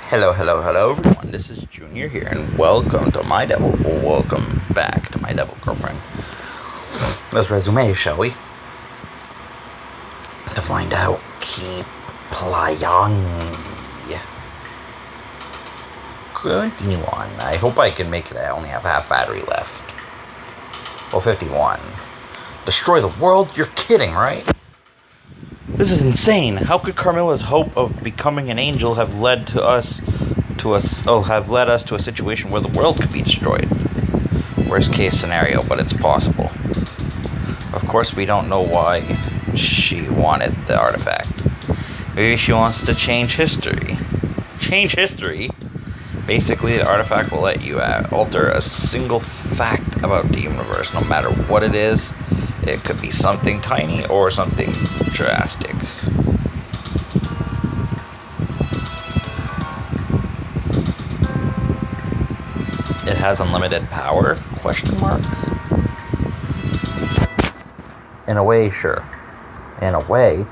Hello, hello, hello, everyone. This is Junior here, and welcome back to my devil girlfriend. Let's resume, shall we? To find out, keep playing. Continue on. I hope I can make it. I only have half battery left. Well, 51. Destroy the world? You're kidding, right? This is insane. How could Carmilla's hope of becoming an angel have led us to a situation where the world could be destroyed? Worst case scenario, but it's possible. Of course, we don't know why she wanted the artifact. Maybe she wants to change history. Change history? Basically, the artifact will let you alter a single fact about the universe, no matter what it is. It could be something tiny or something drastic. It has unlimited power? Question mark. In a way, sure. In a way,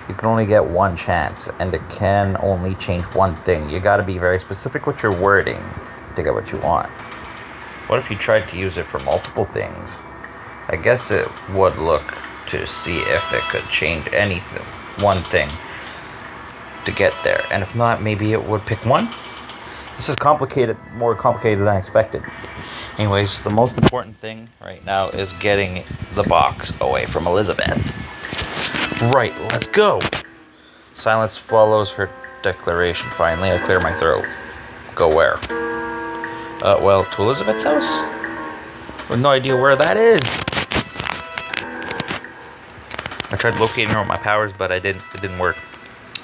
you can only get one chance, and it can only change one thing. You gotta be very specific with your wording to get what you want. What if you tried to use it for multiple things? I guess it would look to see if it could change anything, one thing, to get there. And if not, maybe it would pick one? This is more complicated than I expected. Anyways, the most important thing right now is getting the box away from Elizabeth. Right, let's go! Silence follows her declaration. Finally, I clear my throat. Go where? Well, to Elizabeth's house? With no idea where that is. I tried locating her with my powers, but it didn't work.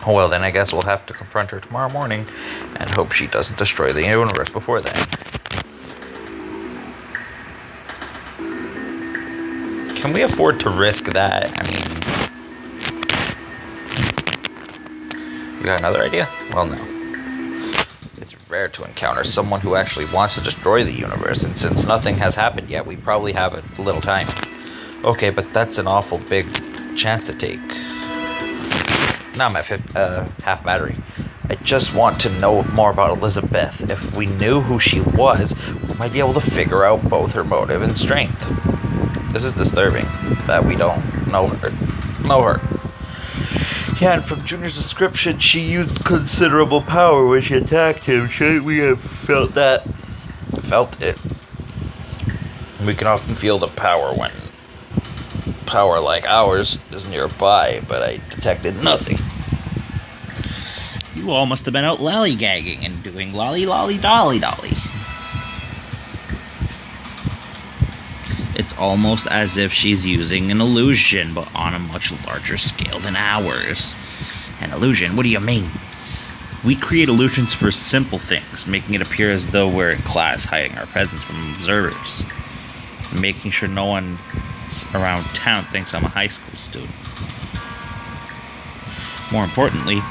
Oh well, then I guess we'll have to confront her tomorrow morning and hope she doesn't destroy the universe before then. Can we afford to risk that? I mean, you got another idea? Well, no. It's rare to encounter someone who actually wants to destroy the universe, and since nothing has happened yet, we probably have a little time. Okay, but that's an awful big chance to take. Now I'm at half battery. I just want to know more about Elizabeth. If we knew who she was, we might be able to figure out both her motive and strength. This is disturbing that we don't know her. Yeah, and from Junior's description, she used considerable power when she attacked him. Shouldn't we have felt it? We can often feel the power when power like ours is nearby, but I detected nothing. You all must have been out lollygagging and doing lolly lolly dolly dolly. It's almost as if she's using an illusion, but on a much larger scale than ours. An illusion? What do you mean? We create illusions for simple things, making it appear as though we're in class, hiding our presence from observers, making sure no one around town thinks I'm a high school student. More importantly,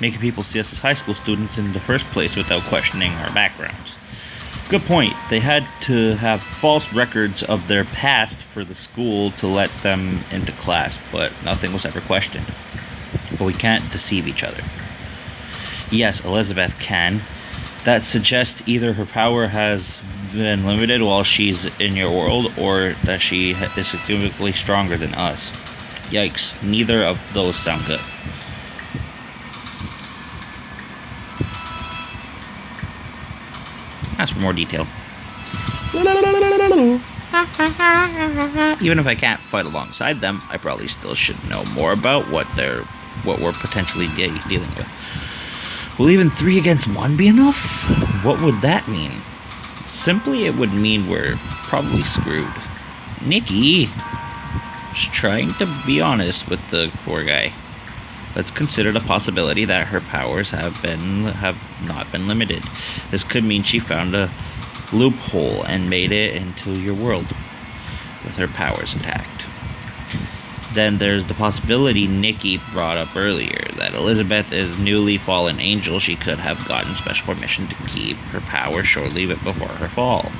making people see us as high school students in the first place without questioning our backgrounds. Good point. They had to have false records of their past for the school to let them into class, but nothing was ever questioned. But we can't deceive each other. Yes, Elizabeth can. That suggests either her power has been limited while she's in your world, or that she is significantly stronger than us. Yikes, neither of those sound good. Ask for more detail. Even if I can't fight alongside them, I probably still should know more about what we're potentially dealing with. Will even 3 against 1 be enough? What would that mean? Simply, it would mean we're probably screwed. Nikki! Just trying to be honest with the poor guy. Let's consider the possibility that her powers have not been limited. This could mean she found a loophole and made it into your world with her powers intact. Then there's the possibility Nikki brought up earlier, that Elizabeth is newly fallen angel. She could have gotten special permission to keep her power shortly before her fall.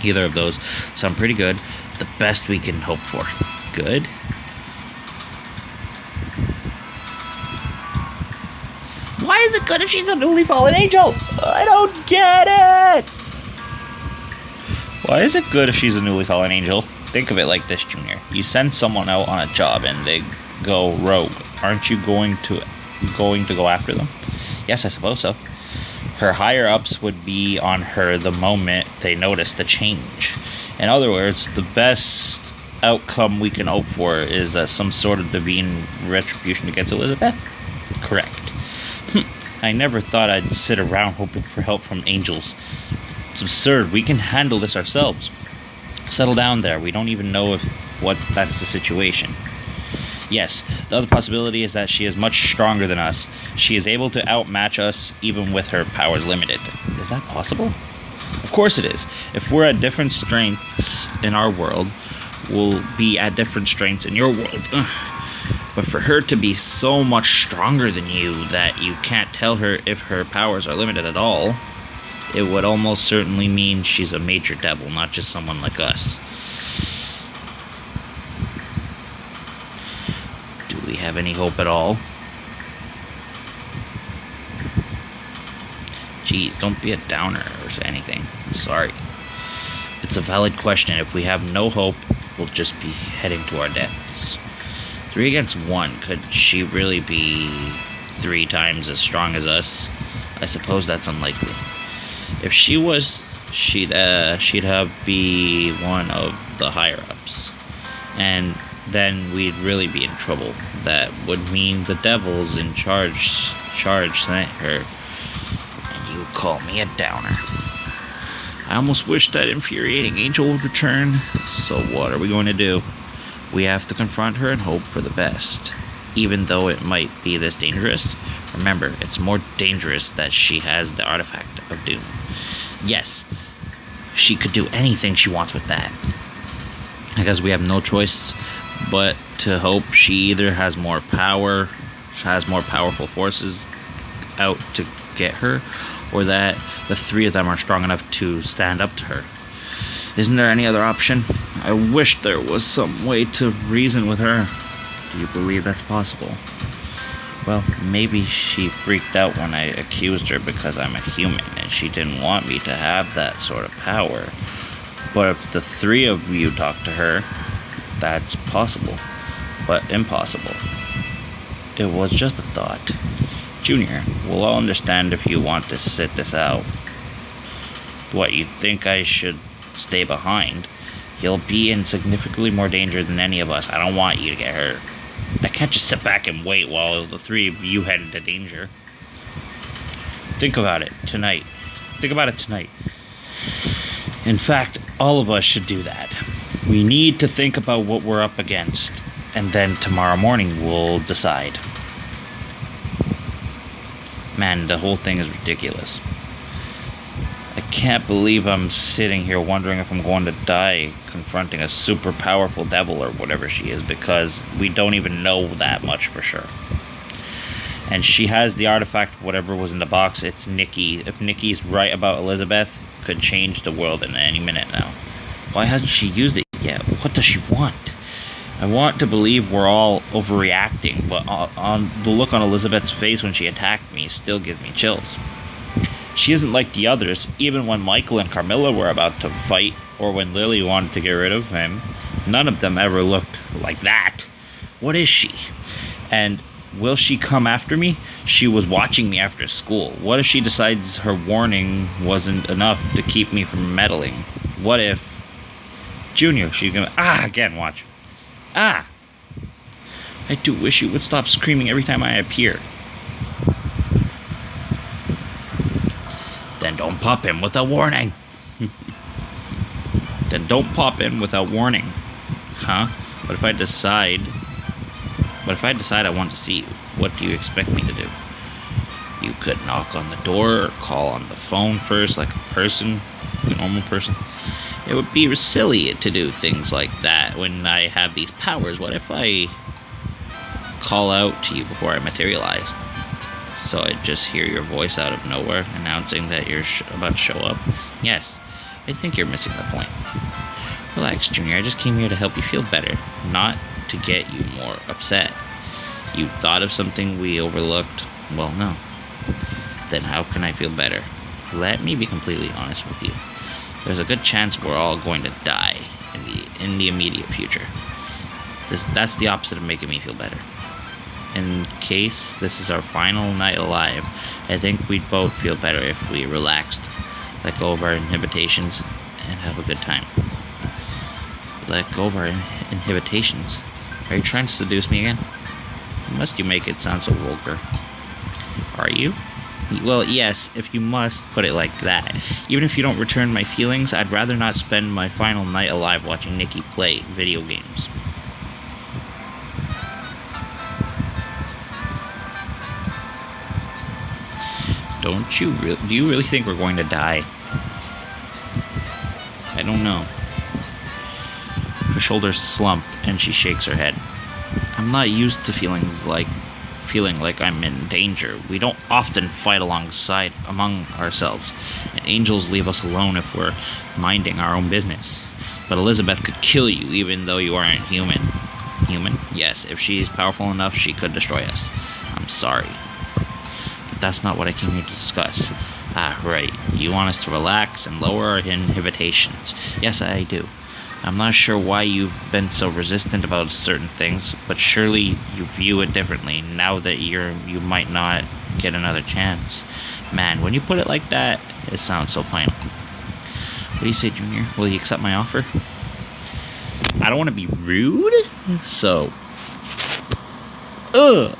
Either of those sound pretty good. The best we can hope for. Good? Why is it good if she's a newly fallen angel? I don't get it. Why is it good if she's a newly fallen angel? Think of it like this, Junior. You send someone out on a job and they go rogue. Aren't you going to go after them? Yes, I suppose so. Her higher-ups would be on her the moment they notice the change. In other words, the best outcome we can hope for is some sort of divine retribution against Elizabeth? Correct. I never thought I'd sit around hoping for help from angels. It's absurd. We can handle this ourselves. Settle down there. We don't even know what that's the situation. Yes, the other possibility is that she is much stronger than us. She is able to outmatch us even with her powers limited. Is that possible? Of course it is. If we're at different strengths in our world, we'll be at different strengths in your world. But for her to be so much stronger than you that you can't tell her if her powers are limited at all, it would almost certainly mean she's a major devil, not just someone like us. Do we have any hope at all? Jeez, don't be a downer or anything. Sorry. It's a valid question. If we have no hope, we'll just be heading to our deaths. 3 against 1. Could she really be 3 times as strong as us? I suppose that's unlikely. If she was, she'd have be one of the higher-ups. And then we'd really be in trouble. That would mean the devil's in charge sent her. And you call me a downer. I almost wish that infuriating angel would return. So what are we going to do? We have to confront her and hope for the best. Even though it might be this dangerous, remember, it's more dangerous that she has the artifact of doom. Yes, she could do anything she wants with that. I guess we have no choice but to hope she either has more power, has more powerful forces out to get her, or that the 3 of them are strong enough to stand up to her. Isn't there any other option? I wish there was some way to reason with her. Do you believe that's possible? Well, maybe she freaked out when I accused her because I'm a human and she didn't want me to have that sort of power. But if the 3 of you talk to her, that's possible, but impossible. It was just a thought. Junior, we'll all understand if you want to sit this out. What, you think I should stay behind? You'll be in significantly more danger than any of us. I don't want you to get hurt. I can't just sit back and wait while the 3 of you head into danger. Think about it tonight. In fact, all of us should do that. We need to think about what we're up against, and then tomorrow morning we'll decide. Man, the whole thing is ridiculous. I can't believe I'm sitting here wondering if I'm going to die confronting a super powerful devil or whatever she is, because we don't even know that much for sure. And she has the artifact, whatever was in the box. It's Nikki. If Nikki's right about Elizabeth, could change the world in any minute now. Why hasn't she used it yet? What does she want? I want to believe we're all overreacting, but on the look on Elizabeth's face when she attacked me still gives me chills. She isn't like the others. Even when Michael and Carmilla were about to fight, or when Lily wanted to get rid of him, none of them ever looked like that. What is she? And will she come after me? She was watching me after school. What if she decides her warning wasn't enough to keep me from meddling? What if... Junior, she's gonna... again, watch. I do wish you would stop screaming every time I appear. Then don't pop in without warning. Then don't pop in without warning. Huh? What if I decide I want to see you? What do you expect me to do? You could knock on the door or call on the phone first like a person, a normal person. It would be silly to do things like that when I have these powers. What if I call out to you before I materialize? So I just hear your voice out of nowhere announcing that you're about to show up? Yes, I think you're missing the point. Relax, Junior. I just came here to help you feel better, not to get you more upset. You thought of something we overlooked? Well, no. Then how can I feel better? Let me be completely honest with you. There's a good chance we're all going to die in the immediate future. That's the opposite of making me feel better. In case this is our final night alive, I think we'd both feel better if we relaxed, let go of our inhibitions, and have a good time. Let go of our inhibitions? Are you trying to seduce me again? Must you make it sound so vulgar? Are you? Well, yes, if you must put it like that. Even if you don't return my feelings, I'd rather not spend my final night alive watching Nikki play video games. Do you really think we're going to die? I don't know. Her shoulders slump and she shakes her head. I'm not used to feeling like I'm in danger. We don't often fight among ourselves, and angels leave us alone if we're minding our own business. But Elizabeth could kill you even though you aren't human. Human? Yes, if she's powerful enough, she could destroy us. I'm sorry. But that's not what I came here to discuss. Ah, right. You want us to relax and lower our inhibitions. Yes, I do. I'm not sure why you've been so resistant about certain things, but surely you view it differently now that you might not get another chance. Man, when you put it like that, it sounds so final. What do you say, Junior? Will you accept my offer? I don't want to be rude, so... I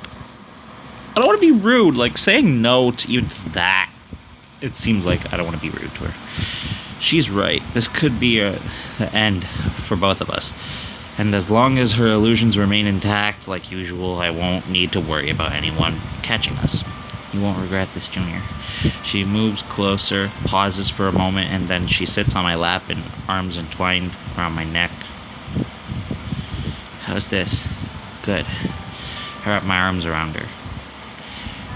don't want to be rude, like saying no to even that. It seems like I don't want to be rude to her. She's right. This could be the end for both of us. And as long as her illusions remain intact, like usual, I won't need to worry about anyone catching us. You won't regret this, Junior. She moves closer, pauses for a moment, and then she sits on my lap and arms entwined around my neck. How's this? Good. I wrap my arms around her.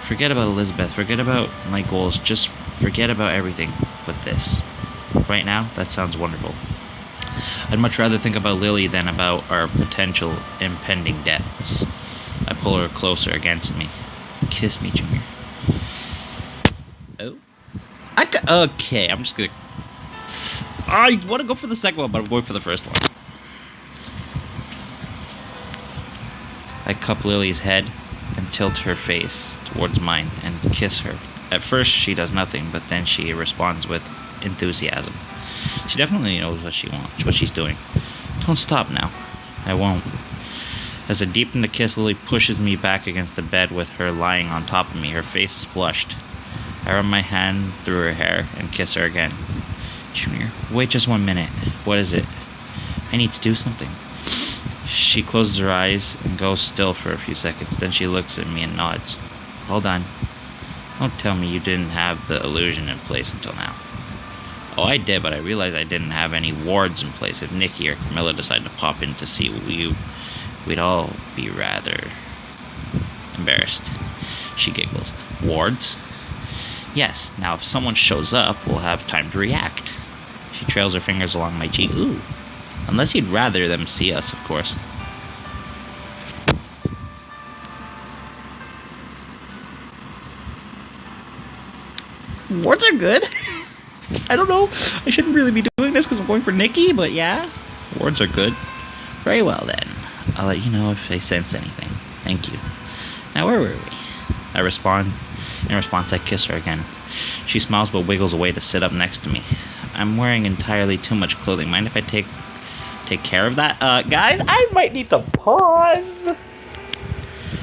Forget about Elizabeth. Forget about my goals. Just forget about everything but this. Right now, that sounds wonderful. I'd much rather think about Lily than about our potential impending deaths. I pull her closer against me. Kiss me, Junior. Oh. Okay, I'm just gonna... I want to go for the second one, but I'm going for the first one. I cup Lily's head and tilt her face towards mine and kiss her. At first, she does nothing, but then she responds with enthusiasm. She definitely knows what she wants, what she's doing. Don't stop now. I won't. As I deepen the kiss, Lily pushes me back against the bed with her lying on top of me. Her face is flushed. I run my hand through her hair and kiss her again. Junior, wait just 1 minute. What is it? I need to do something. She closes her eyes and goes still for a few seconds. Then she looks at me and nods. Hold on. Don't tell me you didn't have the illusion in place until now. Oh, I did, but I realized I didn't have any wards in place. If Nikki or Camilla decided to pop in to see you, we'd all be rather embarrassed. She giggles. Wards? Yes, now if someone shows up, we'll have time to react. She trails her fingers along my cheek. Ooh. Unless you'd rather them see us, of course. Wards are good. I don't know. I shouldn't really be doing this because I'm going for Nikki, but yeah. Wards are good. Very well, then. I'll let you know if I sense anything. Thank you. Now, where were we? I respond. In response, I kiss her again. She smiles but wiggles away to sit up next to me. I'm wearing entirely too much clothing. Mind if I take care of that? Guys, I might need to pause.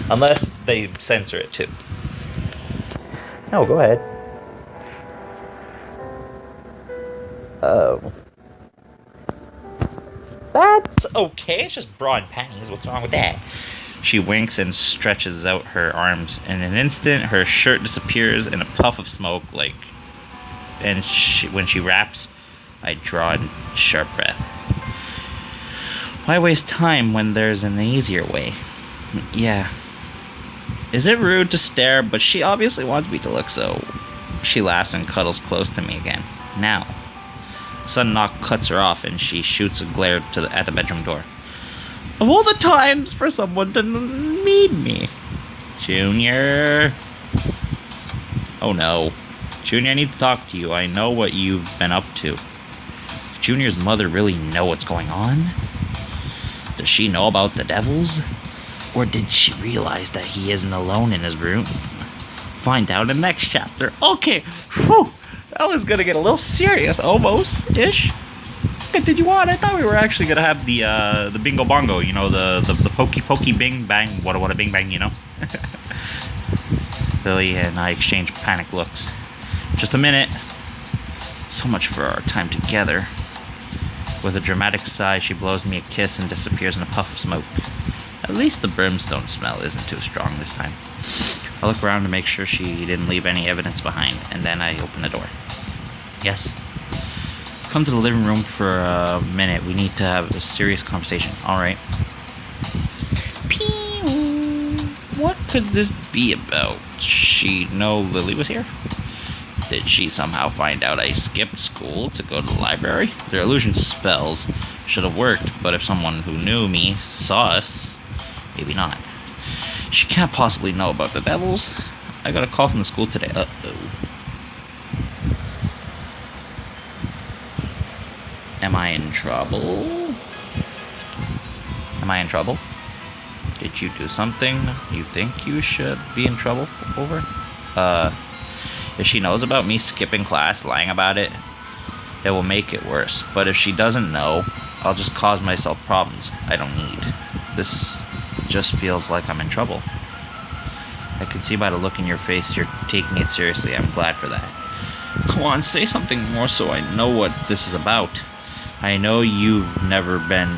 Unless they censor it, too. No, go ahead. Oh. That's okay. It's just bra and panties. What's wrong with that? She winks and stretches out her arms. In an instant, her shirt disappears in a puff of smoke, and when she raps, I draw a sharp breath. Why waste time when there's an easier way? Yeah. Is it rude to stare? But she obviously wants me to look, so she laughs and cuddles close to me again. Now. A sudden knock cuts her off, and she shoots a glare at the bedroom door. Of all the times for someone to need me. Junior. Oh no. Junior, I need to talk to you. I know what you've been up to. Does Junior's mother really know what's going on? Does she know about the devils? Or did she realize that he isn't alone in his room? Find out in the next chapter. Okay, whew, that was gonna get a little serious, almost-ish. Continue on. I thought we were actually gonna have the bingo bongo, you know, the pokey pokey bing bang, what a bing bang, you know. Lily and I exchanged panic looks. Just a minute. So much for our time together. With a dramatic sigh, she blows me a kiss and disappears in a puff of smoke. At least the brimstone smell isn't too strong this time. I look around to make sure she didn't leave any evidence behind, and then I open the door. Yes? Come to the living room for a minute. We need to have a serious conversation. Alright. Pew! What could this be about? She know Lily was here? Did she somehow find out I skipped school to go to the library? Their illusion spells should have worked, but if someone who knew me saw us, maybe not. She can't possibly know about the devils. I got a call from the school today. Uh-oh. Am I in trouble? Am I in trouble? Did you do something you think you should be in trouble over? If she knows about me skipping class, lying about it, it will make it worse. But if she doesn't know, I'll just cause myself problems I don't need. This just feels like I'm in trouble. I can see by the look in your face you're taking it seriously. I'm glad for that. Come on, say something more so I know what this is about. I know you've never been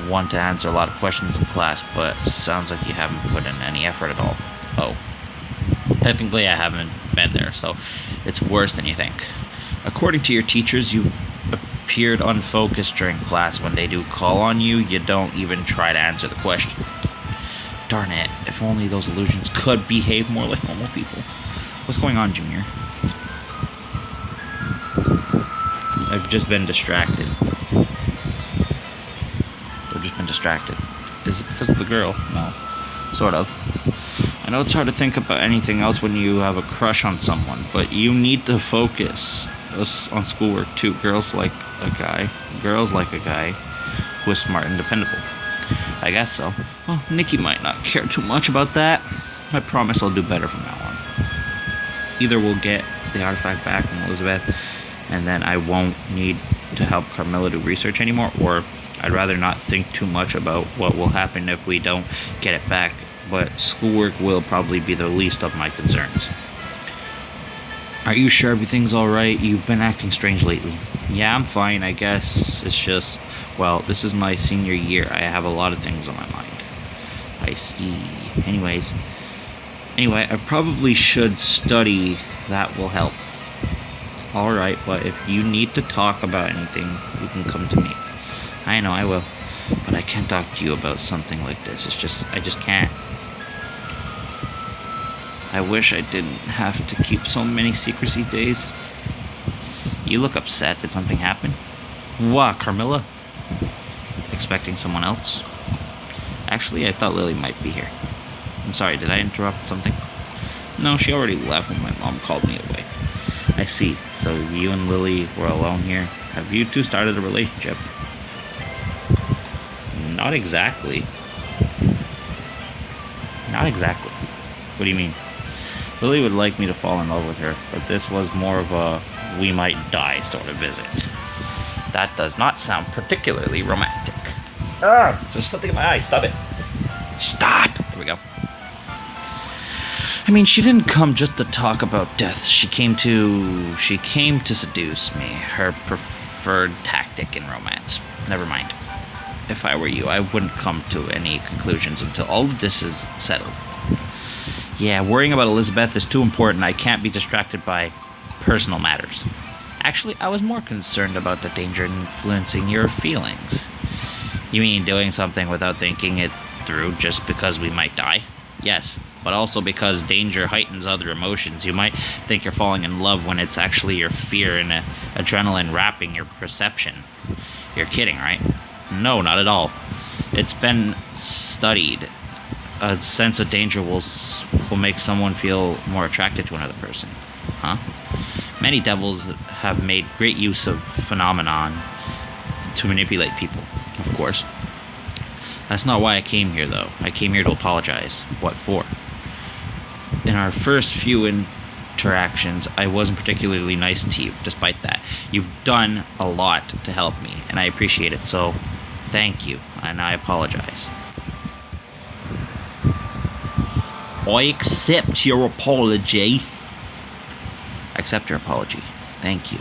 one to answer a lot of questions in class, but sounds like you haven't put in any effort at all. Oh. Technically, I haven't been there, so it's worse than you think. According to your teachers, you appeared unfocused during class. When they do call on you, you don't even try to answer the question. Darn it, if only those illusions could behave more like normal people. What's going on, Junior? I've just been distracted. Is it because of the girl? No. Sort of. I know it's hard to think about anything else when you have a crush on someone, but you need to focus on schoolwork too. Girls like a guy who is smart and dependable. I guess so. Well, Nikki might not care too much about that. I promise I'll do better from now on. Either we'll get the artifact back from Elizabeth, and then I won't need to help Carmilla do research anymore, or I'd rather not think too much about what will happen if we don't get it back, but schoolwork will probably be the least of my concerns. Are you sure everything's alright? You've been acting strange lately. Yeah, I'm fine, I guess. It's just, well, this is my senior year. I have a lot of things on my mind. I see. Anyway, I probably should study. That will help. Alright, but if you need to talk about anything, you can come to me. I know, I will. But I can't talk to you about something like this. I just can't. I wish I didn't have to keep so many secrets these days. You look upset. Did something happen? What, Carmilla? Expecting someone else? Actually, I thought Lily might be here. I'm sorry, did I interrupt something? No, she already left when my mom called me away. I see. So you and Lily were alone here. Have you two started a relationship? Not exactly. What do you mean? Lily would like me to fall in love with her, but this was more of a we might die sort of visit. That does not sound particularly romantic. There's something in my eye. Stop it. Stop! There we go. I mean, she didn't come just to talk about death. She came to seduce me. Her preferred tactic in romance. Never mind. If I were you, I wouldn't come to any conclusions until all of this is settled. Yeah, worrying about Elizabeth is too important. I can't be distracted by personal matters. Actually, I was more concerned about the danger influencing your feelings. You mean doing something without thinking it through just because we might die? Yes, but also because danger heightens other emotions. You might think you're falling in love when it's actually your fear and adrenaline wrapping your perception. You're kidding, right? No, not at all. It's been studied. A sense of danger will make someone feel more attracted to another person. huh? Many devils have made great use of phenomenon to manipulate people, of course. That's not why I came here, though. I came here to apologize. What for? In our first few interactions, I wasn't particularly nice to you, despite that. You've done a lot to help me, and I appreciate it, so thank you, and I apologize. I accept your apology. Accept your apology. Thank you.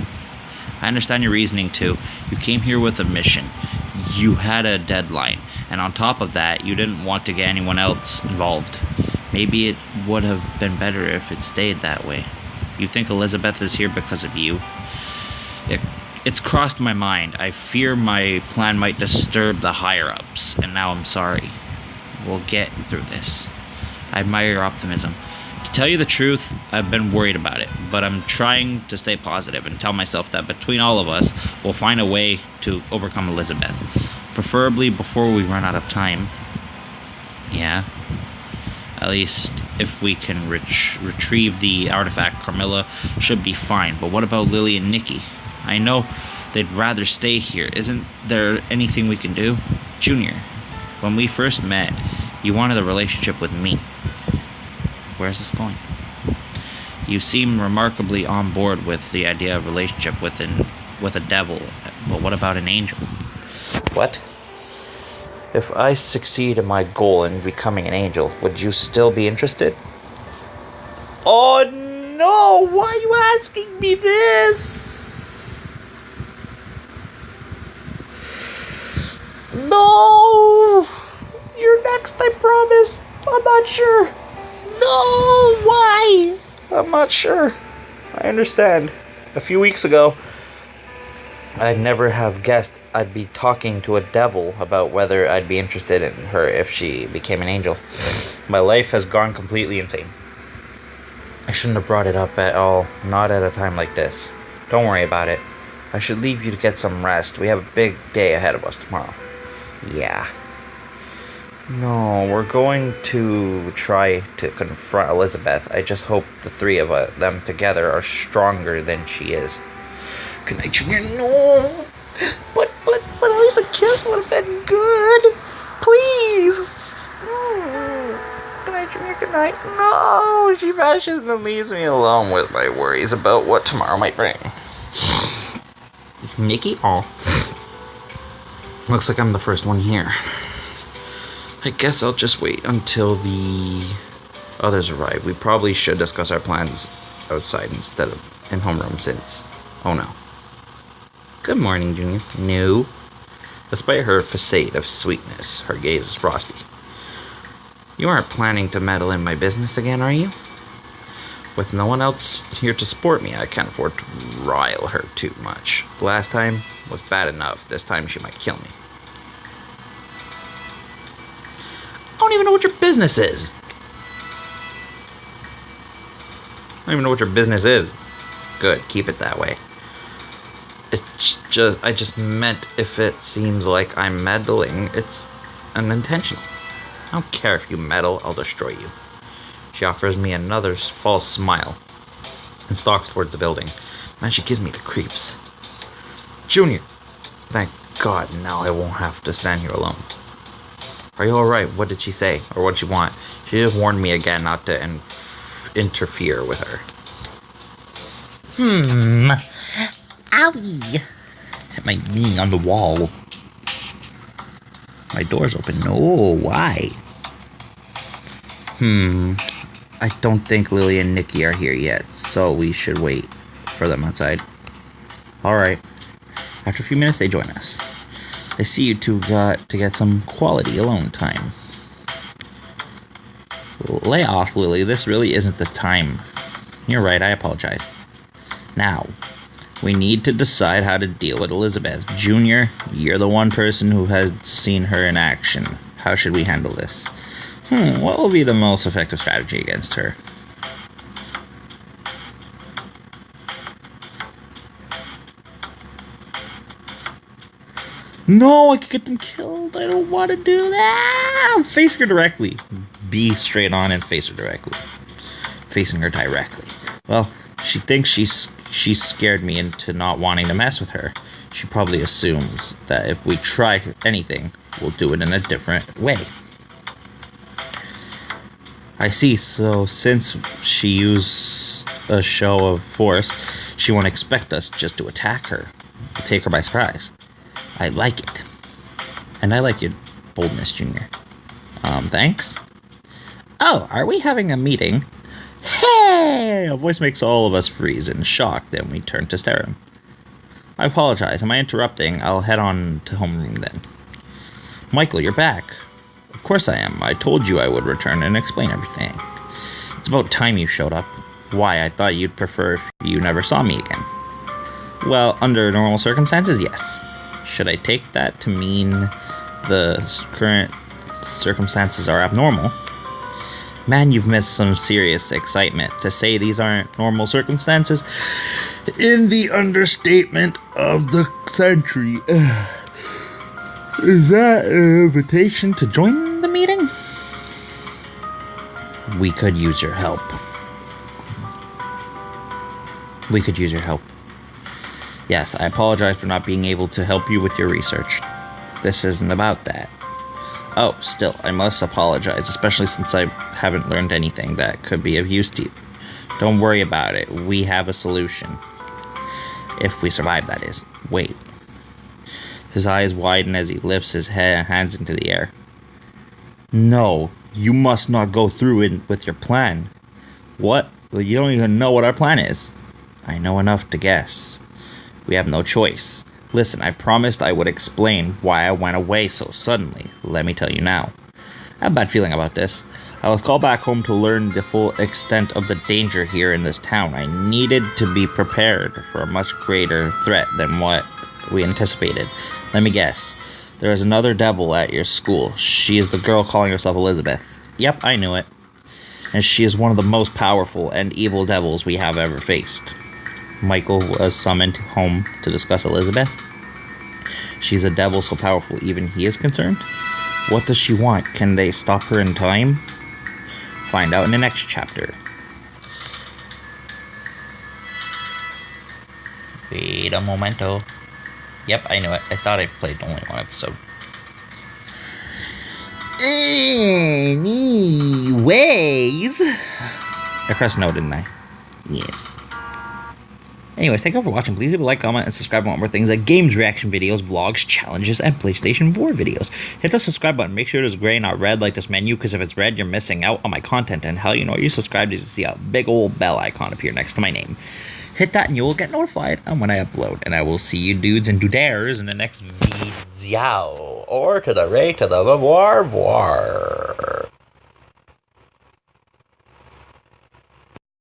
I understand your reasoning too. You came here with a mission. You had a deadline. And on top of that, you didn't want to get anyone else involved. Maybe it would have been better if it stayed that way. You think Elizabeth is here because of you? It's crossed my mind. I fear my plan might disturb the higher-ups, and now I'm sorry. We'll get through this. I admire your optimism. To tell you the truth, I've been worried about it, but I'm trying to stay positive and tell myself that between all of us, we'll find a way to overcome Elizabeth. Preferably before we run out of time. Yeah. At least if we can retrieve the artifact, Carmilla should be fine. But what about Lily and Nikki? I know they'd rather stay here. Isn't there anything we can do? Junior, when we first met, you wanted a relationship with me. Where's this going? You seem remarkably on board with the idea of relationship with a devil, but what about an angel? What? If I succeed in my goal in becoming an angel, would you still be interested? Oh no! Why are you asking me this? No! You're next, I promise. I'm not sure. No! Why? I'm not sure. I understand. A few weeks ago, I'd never have guessed I'd be talking to a devil about whether I'd be interested in her if she became an angel. My life has gone completely insane. I shouldn't have brought it up at all, not at a time like this. Don't worry about it. I should leave you to get some rest. We have a big day ahead of us tomorrow. Yeah. No, we're going to try to confront Elizabeth. I just hope the three of them together are stronger than she is. Good night, Junior. No! But at least a kiss would have been good. Please! Good night, Junior. Good night. No! She vanishes and leaves me alone with my worries about what tomorrow might bring. Nikki? Oh. Looks like I'm the first one here. I guess I'll just wait until the others arrive. We probably should discuss our plans outside instead of in homeroom since... Oh no. Good morning, Junior. No. Despite her facade of sweetness, her gaze is frosty. You aren't planning to meddle in my business again, are you? With no one else here to support me, I can't afford to rile her too much. Last time was bad enough. This time she might kill me. I don't even know what your business is. I don't even know what your business is. Good, keep it that way. I just meant if it seems like I'm meddling, it's unintentional. I don't care if you meddle, I'll destroy you. She offers me another false smile and stalks toward the building. Man, she gives me the creeps. Junior! Thank God, now I won't have to stand here alone. Are you alright? What did she say? Or what did she want? She just warned me again not to interfere with her. Owie! Hit my knee on the wall. My door's open. No, why? I don't think Lily and Nikki are here yet, so we should wait for them outside. Alright. After a few minutes, they join us. I see you two got to get some quality alone time. Lay off, Lily. This really isn't the time. You're right, I apologize. Now, we need to decide how to deal with Elizabeth. Junior, you're the one person who has seen her in action. How should we handle this? What will be the most effective strategy against her? No, I could get them killed. I don't want to do that. Face her directly. Be straight on and face her directly. Facing her directly. Well, She thinks she scared me into not wanting to mess with her. She probably assumes that if we try anything, we'll do it in a different way. I see, so since she used a show of force, she won't expect us just to attack her. We'll take her by surprise. I like it. And I like your boldness, Junior. Thanks? Oh, are we having a meeting? Hey! A voice makes all of us freeze in shock, then we turn to stare at him. I apologize. Am I interrupting? I'll head on to homeroom then. Michael, you're back. Of course I am. I told you I would return and explain everything. It's about time you showed up. Why? I thought you'd prefer if you never saw me again. Well, under normal circumstances, yes. Should I take that to mean the current circumstances are abnormal? Man, you've missed some serious excitement. To say these aren't normal circumstances, in the understatement of the century. Is that an invitation to join the meeting? We could use your help. Yes, I apologize for not being able to help you with your research. This isn't about that. Oh, still, I must apologize, especially since I haven't learned anything that could be of use to you. Don't worry about it. We have a solution. If we survive, that is. Wait. His eyes widen as he lifts his hands into the air. No, you must not go through with your plan. What? Well, you don't even know what our plan is. I know enough to guess. We have no choice. Listen, I promised I would explain why I went away so suddenly. Let me tell you now. I have a bad feeling about this. I was called back home to learn the full extent of the danger here in this town. I needed to be prepared for a much greater threat than what we anticipated. Let me guess. There is another devil at your school. She is the girl calling herself Elizabeth. Yep, I knew it. And she is one of the most powerful and evil devils we have ever faced. Michael was summoned home to discuss Elizabeth. She's a devil so powerful even he is concerned. What does she want? Can they stop her in time? Find out in the next chapter. Wait a momento. Yep, I knew it. I thought I played only one episode. Anyways. I pressed no, didn't I? Yes. Anyways, thank you for watching. Please leave a like, comment, and subscribe for more things like games, reaction videos, vlogs, challenges, and PlayStation 4 videos. Hit the subscribe button. Make sure it is gray, not red like this menu, because if it's red, you're missing out on my content. And hell, you know, you subscribe, you see a big old bell icon appear next to my name. Hit that and you will get notified on when I upload. And I will see you dudes and dudares in the next video. Or to the right to the voir.